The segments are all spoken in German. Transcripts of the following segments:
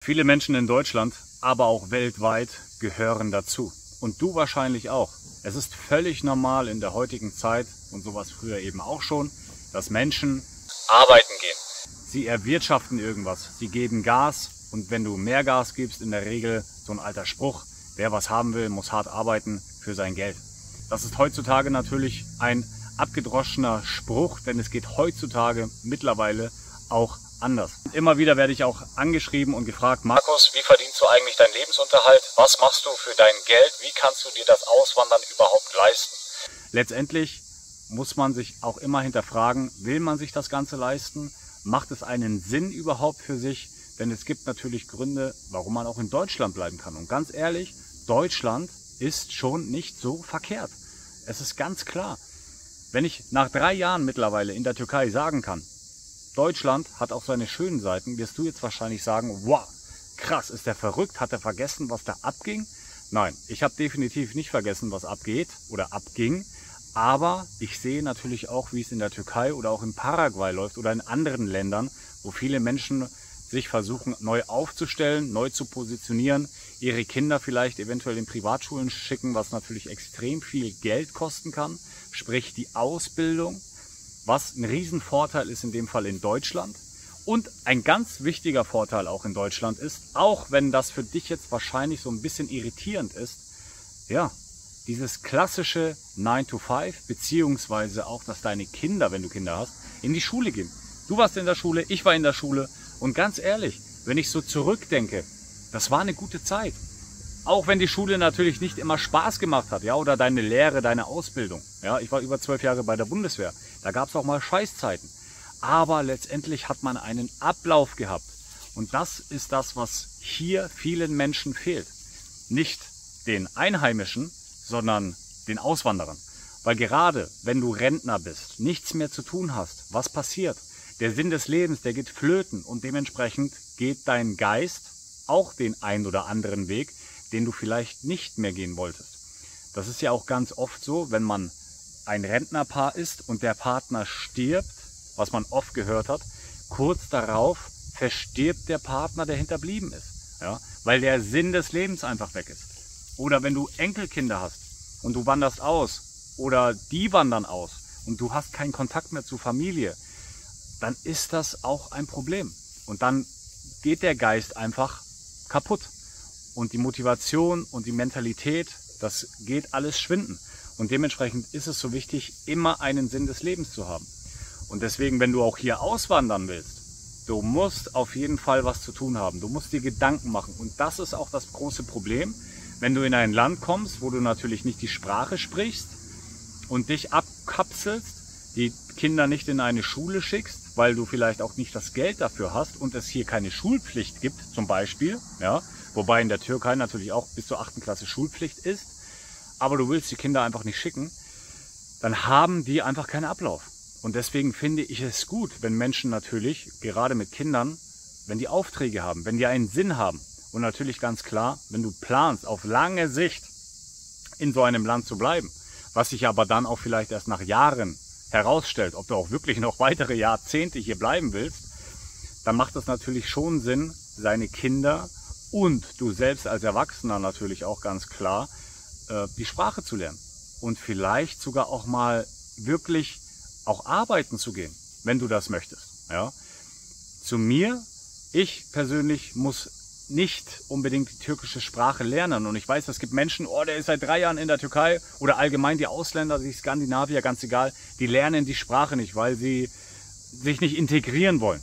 Viele Menschen in Deutschland, aber auch weltweit gehören dazu. Und du wahrscheinlich auch. Es ist völlig normal in der heutigen Zeit, und sowas früher eben auch schon, dass Menschen arbeiten gehen. Sie erwirtschaften irgendwas, sie geben Gas, und wenn du mehr Gas gibst, in der Regel so ein alter Spruch, wer was haben will, muss hart arbeiten für sein Geld. Das ist heutzutage natürlich ein abgedroschener Spruch, denn es geht heutzutage mittlerweile auch anders. Und immer wieder werde ich auch angeschrieben und gefragt: Markus, wie verdienst du eigentlich deinen Lebensunterhalt? Was machst du für dein Geld? Wie kannst du dir das Auswandern überhaupt leisten? Letztendlich muss man sich auch immer hinterfragen, will man sich das Ganze leisten? Macht es einen Sinn überhaupt für sich? Denn es gibt natürlich Gründe, warum man auch in Deutschland bleiben kann. Und ganz ehrlich, Deutschland ist schon nicht so verkehrt. Es ist ganz klar. Wenn ich nach 3 Jahren mittlerweile in der Türkei sagen kann, Deutschland hat auch seine schönen Seiten, wirst du jetzt wahrscheinlich sagen: Wow, krass, ist der verrückt? Hat er vergessen, was da abging? Nein, ich habe definitiv nicht vergessen, was abgeht oder abging. Aber ich sehe natürlich auch, wie es in der Türkei oder auch in Paraguay läuft oder in anderen Ländern, wo viele Menschen sich versuchen, neu aufzustellen, neu zu positionieren, ihre Kinder vielleicht eventuell in Privatschulen schicken, was natürlich extrem viel Geld kosten kann, sprich die Ausbildung, was ein Riesenvorteil ist in dem Fall in Deutschland. Und ein ganz wichtiger Vorteil auch in Deutschland ist, auch wenn das für dich jetzt wahrscheinlich so ein bisschen irritierend ist, ja, dieses klassische 9 to 5, beziehungsweise auch, dass deine Kinder, wenn du Kinder hast, in die Schule gehen. Du warst in der Schule, ich war in der Schule. Und ganz ehrlich, wenn ich so zurückdenke, das war eine gute Zeit. Auch wenn die Schule natürlich nicht immer Spaß gemacht hat, ja, oder deine Lehre, deine Ausbildung. Ja, ich war über 12 Jahre bei der Bundeswehr. Da gab es auch mal Scheißzeiten. Aber letztendlich hat man einen Ablauf gehabt. Und das ist das, was hier vielen Menschen fehlt. Nicht den Einheimischen, sondern den Auswanderern. Weil gerade wenn du Rentner bist, nichts mehr zu tun hast, was passiert? Der Sinn des Lebens, der geht flöten, und dementsprechend geht dein Geist auch den einen oder anderen Weg, den du vielleicht nicht mehr gehen wolltest. Das ist ja auch ganz oft so, wenn man ein Rentnerpaar ist und der Partner stirbt, was man oft gehört hat, kurz darauf verstirbt der Partner, der hinterblieben ist, ja, weil der Sinn des Lebens einfach weg ist. Oder wenn du Enkelkinder hast und du wanderst aus oder die wandern aus und du hast keinen Kontakt mehr zur Familie, dann ist das auch ein Problem. Und dann geht der Geist einfach kaputt. Und die Motivation und die Mentalität, das geht alles schwinden. Und dementsprechend ist es so wichtig, immer einen Sinn des Lebens zu haben. Und deswegen, wenn du auch hier auswandern willst, du musst auf jeden Fall was zu tun haben. Du musst dir Gedanken machen. Und das ist auch das große Problem, wenn du in ein Land kommst, wo du natürlich nicht die Sprache sprichst und dich abkapselst, die Kinder nicht in eine Schule schickst, weil du vielleicht auch nicht das Geld dafür hast und es hier keine Schulpflicht gibt, zum Beispiel, ja, wobei in der Türkei natürlich auch bis zur 8. Klasse Schulpflicht ist, aber du willst die Kinder einfach nicht schicken, dann haben die einfach keinen Ablauf. Und deswegen finde ich es gut, wenn Menschen natürlich, gerade mit Kindern, wenn die Aufträge haben, wenn die einen Sinn haben, und natürlich ganz klar, wenn du planst, auf lange Sicht in so einem Land zu bleiben, was sich aber dann auch vielleicht erst nach Jahren herausstellt, ob du auch wirklich noch weitere Jahrzehnte hier bleiben willst, dann macht es natürlich schon Sinn, seine Kinder und du selbst als Erwachsener natürlich auch ganz klar, die Sprache zu lernen. Und vielleicht sogar auch mal wirklich auch arbeiten zu gehen, wenn du das möchtest. Ja? Zu mir, ich persönlich muss nicht unbedingt die türkische Sprache lernen. Und ich weiß, es gibt Menschen, oh, der ist seit 3 Jahren in der Türkei, oder allgemein die Ausländer, die Skandinavier, ganz egal, die lernen die Sprache nicht, weil sie sich nicht integrieren wollen.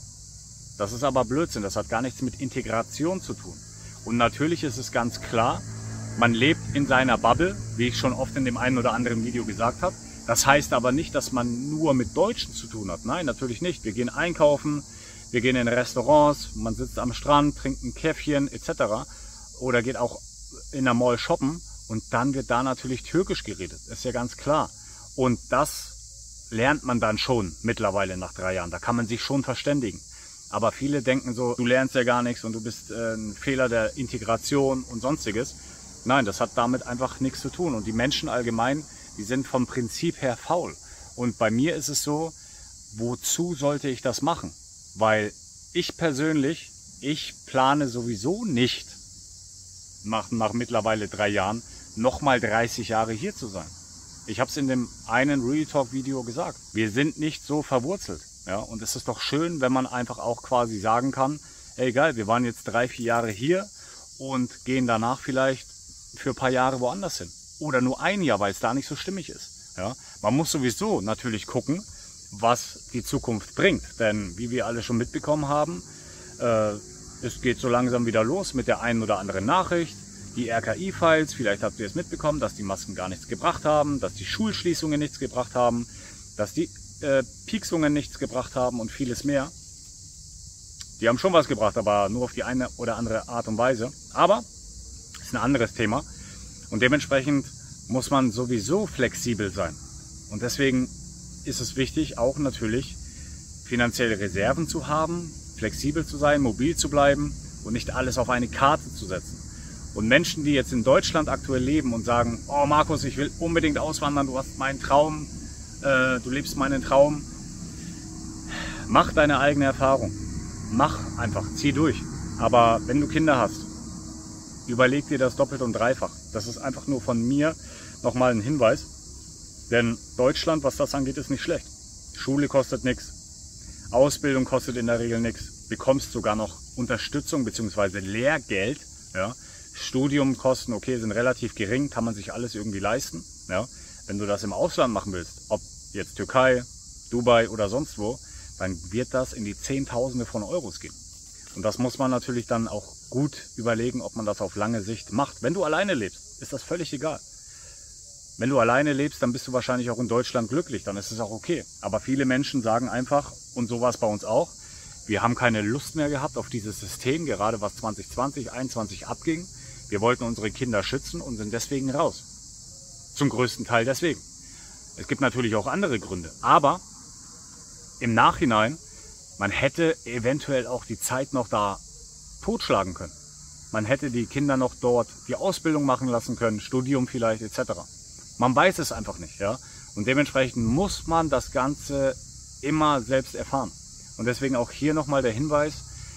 Das ist aber Blödsinn, das hat gar nichts mit Integration zu tun. Und natürlich ist es ganz klar, man lebt in seiner Bubble, wie ich schon oft in dem einen oder anderen Video gesagt habe. Das heißt aber nicht, dass man nur mit Deutschen zu tun hat. Nein, natürlich nicht. Wir gehen einkaufen, wir gehen in Restaurants, man sitzt am Strand, trinkt ein Käffchen etc. Oder geht auch in der Mall shoppen, und dann wird da natürlich Türkisch geredet. Ist ja ganz klar. Und das lernt man dann schon mittlerweile nach 3 Jahren. Da kann man sich schon verständigen. Aber viele denken so, du lernst ja gar nichts und du bist ein Fehler der Integration und sonstiges. Nein, das hat damit einfach nichts zu tun. Und die Menschen allgemein, die sind vom Prinzip her faul. Und bei mir ist es so, wozu sollte ich das machen? Weil ich persönlich ich plane sowieso nicht, nach mittlerweile 3 Jahren, nochmal 30 Jahre hier zu sein. Ich habe es in dem einen Real Talk Video gesagt. Wir sind nicht so verwurzelt. Ja? Und es ist doch schön, wenn man einfach auch quasi sagen kann, ey geil, wir waren jetzt 3, 4 Jahre hier und gehen danach vielleicht für ein paar Jahre woanders hin. Oder nur ein Jahr, weil es da nicht so stimmig ist. Ja? Man muss sowieso natürlich gucken, was die Zukunft bringt. Denn wie wir alle schon mitbekommen haben, es geht so langsam wieder los mit der einen oder anderen Nachricht. Die RKI-Files, vielleicht habt ihr es mitbekommen, dass die Masken gar nichts gebracht haben, dass die Schulschließungen nichts gebracht haben, dass die Pieksungen nichts gebracht haben und vieles mehr. Die haben schon was gebracht, aber nur auf die eine oder andere Art und Weise. Aber ist ein anderes Thema und dementsprechend muss man sowieso flexibel sein. Und deswegen ist es wichtig, auch natürlich finanzielle Reserven zu haben, flexibel zu sein, mobil zu bleiben und nicht alles auf eine Karte zu setzen. Und Menschen, die jetzt in Deutschland aktuell leben und sagen, oh Markus, ich will unbedingt auswandern, du hast meinen Traum, du lebst meinen Traum. Mach deine eigene Erfahrung. Mach einfach, zieh durch. Aber wenn du Kinder hast, überleg dir das doppelt und dreifach. Das ist einfach nur von mir nochmal ein Hinweis. Denn Deutschland, was das angeht, ist nicht schlecht. Schule kostet nichts. Ausbildung kostet in der Regel nichts. Bekommst sogar noch Unterstützung bzw. Lehrgeld. Ja. Studiumkosten, okay, sind relativ gering, kann man sich alles irgendwie leisten. Ja. Wenn du das im Ausland machen willst, ob jetzt Türkei, Dubai oder sonst wo, dann wird das in die Zehntausende von Euros gehen. Und das muss man natürlich dann auch gut überlegen, ob man das auf lange Sicht macht. Wenn du alleine lebst, ist das völlig egal. Wenn du alleine lebst, dann bist du wahrscheinlich auch in Deutschland glücklich, dann ist es auch okay. Aber viele Menschen sagen einfach, und so war es bei uns auch, wir haben keine Lust mehr gehabt auf dieses System, gerade was 2020, 2021 abging. Wir wollten unsere Kinder schützen und sind deswegen raus. Zum größten Teil deswegen. Es gibt natürlich auch andere Gründe, aber im Nachhinein, man hätte eventuell auch die Zeit noch da totschlagen können. Man hätte die Kinder noch dort die Ausbildung machen lassen können, Studium vielleicht etc. Man weiß es einfach nicht, ja. Und dementsprechend muss man das Ganze immer selbst erfahren. Und deswegen auch hier nochmal der Hinweis,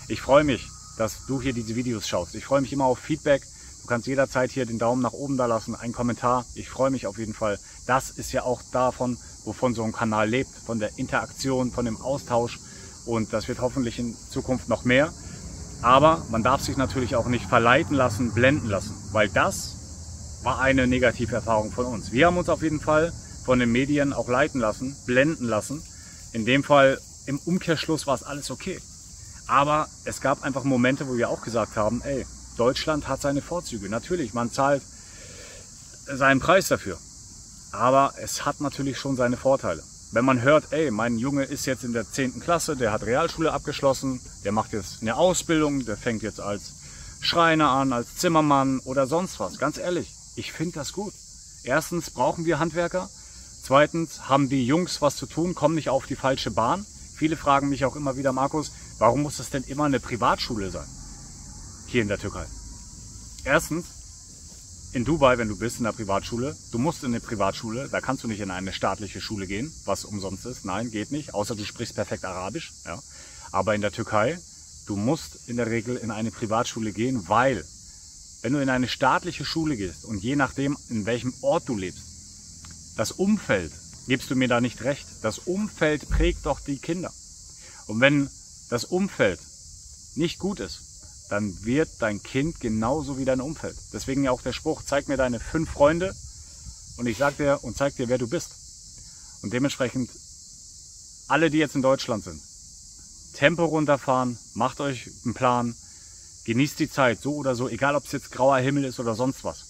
ich freue mich, dass du hier diese Videos schaust. Ich freue mich immer auf Feedback. Du kannst jederzeit hier den Daumen nach oben da lassen, einen Kommentar. Ich freue mich auf jeden Fall. Das ist ja auch davon, wovon so ein Kanal lebt, von der Interaktion, von dem Austausch. Und das wird hoffentlich in Zukunft noch mehr. Aber man darf sich natürlich auch nicht verleiten lassen, blenden lassen, weil das war eine Negativerfahrung von uns. Wir haben uns auf jeden Fall von den Medien auch leiten lassen, blenden lassen. In dem Fall, im Umkehrschluss war es alles okay. Aber es gab einfach Momente, wo wir auch gesagt haben, ey, Deutschland hat seine Vorzüge. Natürlich, man zahlt seinen Preis dafür. Aber es hat natürlich schon seine Vorteile. Wenn man hört, ey, mein Junge ist jetzt in der 10. Klasse, der hat Realschule abgeschlossen, der macht jetzt eine Ausbildung, der fängt jetzt als Schreiner an, als Zimmermann oder sonst was. Ganz ehrlich, ich finde das gut. Erstens brauchen wir Handwerker. Zweitens haben die Jungs was zu tun, kommen nicht auf die falsche Bahn. Viele fragen mich auch immer wieder, Markus, warum muss das denn immer eine Privatschule sein? Hier in der Türkei. Erstens, in Dubai, wenn du bist in der Privatschule, du musst in eine Privatschule, da kannst du nicht in eine staatliche Schule gehen, was umsonst ist. Nein, geht nicht, außer du sprichst perfekt Arabisch. Ja. Aber in der Türkei, du musst in der Regel in eine Privatschule gehen, weil wenn du in eine staatliche Schule gehst und je nachdem, in welchem Ort du lebst, das Umfeld, gibst du mir da nicht recht, das Umfeld prägt doch die Kinder. Und wenn das Umfeld nicht gut ist, dann wird dein Kind genauso wie dein Umfeld. Deswegen ja auch der Spruch, zeig mir deine 5 Freunde und ich sag dir und zeig dir, wer du bist. Und dementsprechend, alle, die jetzt in Deutschland sind, Tempo runterfahren, macht euch einen Plan, genießt die Zeit, so oder so, egal ob es jetzt grauer Himmel ist oder sonst was.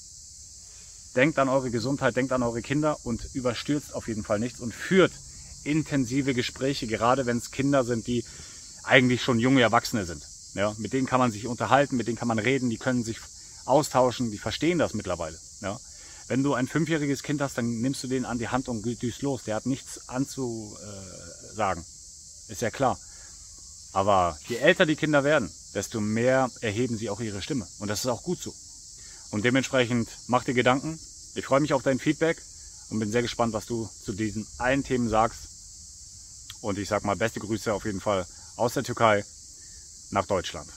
Denkt an eure Gesundheit, denkt an eure Kinder und überstürzt auf jeden Fall nichts und führt intensive Gespräche, gerade wenn es Kinder sind, die eigentlich schon junge Erwachsene sind. Ja, mit denen kann man sich unterhalten, mit denen kann man reden, die können sich austauschen, die verstehen das mittlerweile. Ja. Wenn du ein 5-jähriges Kind hast, dann nimmst du den an die Hand und düst los. Der hat nichts anzusagen, ist ja klar. Aber je älter die Kinder werden, desto mehr erheben sie auch ihre Stimme. Und das ist auch gut so. Und dementsprechend mach dir Gedanken. Ich freue mich auf dein Feedback und bin sehr gespannt, was du zu diesen allen Themen sagst. Und ich sag mal, beste Grüße auf jeden Fall aus der Türkei nach Deutschland.